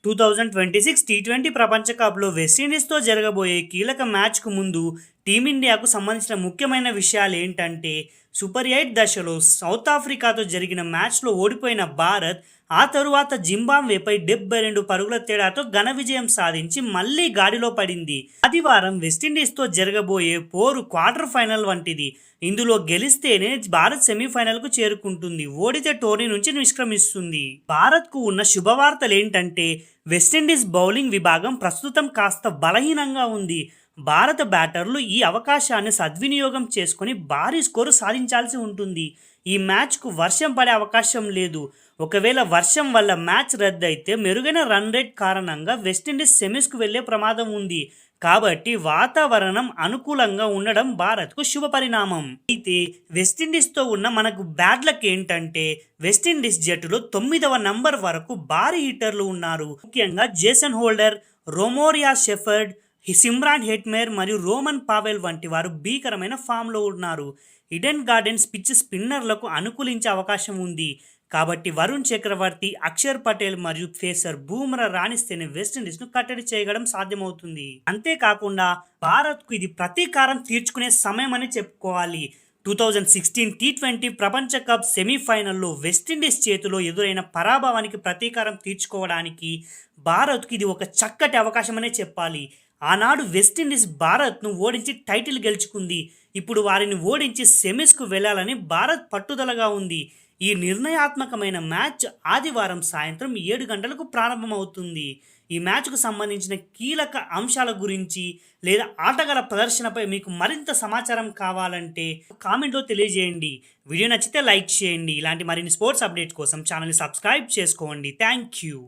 2026 T20 ప్రపంచ కప్లో వెస్టిండీస్తో జరగబోయే కీలక మ్యాచ్కు ముందు టీమిండియాకు సంబంధించిన ముఖ్యమైన విషయాలు ఏంటంటే సూపర్ 8 దశలో సౌత్ ఆఫ్రికాతో జరిగిన మ్యాచ్లో ఓడిపోయిన భారత్ ఆ తరువాత జింబాబ్వేపై 72 పరుగుల తేడాతో ఘన విజయం సాధించి మళ్లీ గాడిలో పడింది. ఆదివారం వెస్టిండీస్తో జరగబోయే పోరు క్వార్టర్ ఫైనల్ వంటిది. ఇందులో గెలిస్తేనే భారత్ సెమీఫైనల్కు చేరుకుంటుంది, ఓడితే టోర్నీ నుంచి నిష్క్రమిస్తుంది. భారత్కు ఉన్న శుభవార్తలు ఏంటంటే వెస్టిండీస్ బౌలింగ్ విభాగం ప్రస్తుతం కాస్త బలహీనంగా ఉంది. భారత బ్యాటర్లు ఈ అవకాశాన్ని సద్వినియోగం చేసుకుని భారీ స్కోరు సాధించాల్సి ఉంటుంది. ఈ మ్యాచ్కు వర్షం పడే అవకాశం లేదు. ఒకవేళ వర్షం వల్ల మ్యాచ్ రద్దయితే మెరుగైన రన్ రేట్ కారణంగా వెస్టిండీస్ సెమీస్కు వెళ్లే ప్రమాదం ఉంది. కాబట్టి వాతావరణం అనుకూలంగా ఉండడం భారత్కు శుభ పరిణామం. అయితే వెస్టిండీస్తో ఉన్న మనకు బ్యాడ్ లక్ ఏంటంటే వెస్టిండీస్ జట్టులో 9వ నంబర్ వరకు భారీ హిట్టర్లు ఉన్నారు. ముఖ్యంగా Jason Holder, Romario Shepherd, Shimron Hetmyer మరియు రోమన్ పావెల్ వంటి వారు భీకరమైన ఫామ్లో ఉన్నారు. ఈడెన్ గార్డెన్స్ పిచ్ స్పిన్నర్లకు అనుకూలించే అవకాశం ఉంది. కాబట్టి వరుణ్ చక్రవర్తి, అక్షర్ పటేల్ మరియు పేసర్ బూమ్రా రాణిస్తేనే వెస్టిండీస్ను కట్టడి చేయడం సాధ్యమవుతుంది. అంతేకాకుండా భారత్కు ఇది ప్రతీకారం తీర్చుకునే సమయం అని చెప్పుకోవాలి. 2016 టీ20 ప్రపంచ కప్ సెమీఫైనల్లో వెస్టిండీస్ చేతిలో ఎదురైన పరాభవానికి ప్రతీకారం తీర్చుకోవడానికి భారత్కు ఇది ఒక చక్కటి అవకాశమనే చెప్పాలి. ఆనాడు వెస్టిండీస్ భారత్ను ఓడించి టైటిల్ గెలుచుకుంది. ఇప్పుడు వారిని ఓడించి సెమీస్కు వెళ్లాలని భారత్ పట్టుదలగా ఉంది. ఈ నిర్ణయాత్మకమైన మ్యాచ్ ఆదివారం సాయంత్రం 7 గంటలకు ప్రారంభమవుతుంది. ఈ మ్యాచ్కు సంబంధించిన కీలక అంశాల గురించి లేదా ఆటగాళ్ల ప్రదర్శనపై మీకు మరింత సమాచారం కావాలంటే కామెంట్లో తెలియజేయండి. వీడియో నచ్చితే లైక్ చేయండి. ఇలాంటి మరిన్ని స్పోర్ట్స్ అప్డేట్స్ కోసం ఛానల్ని సబ్స్క్రైబ్ చేసుకోండి. Thank you.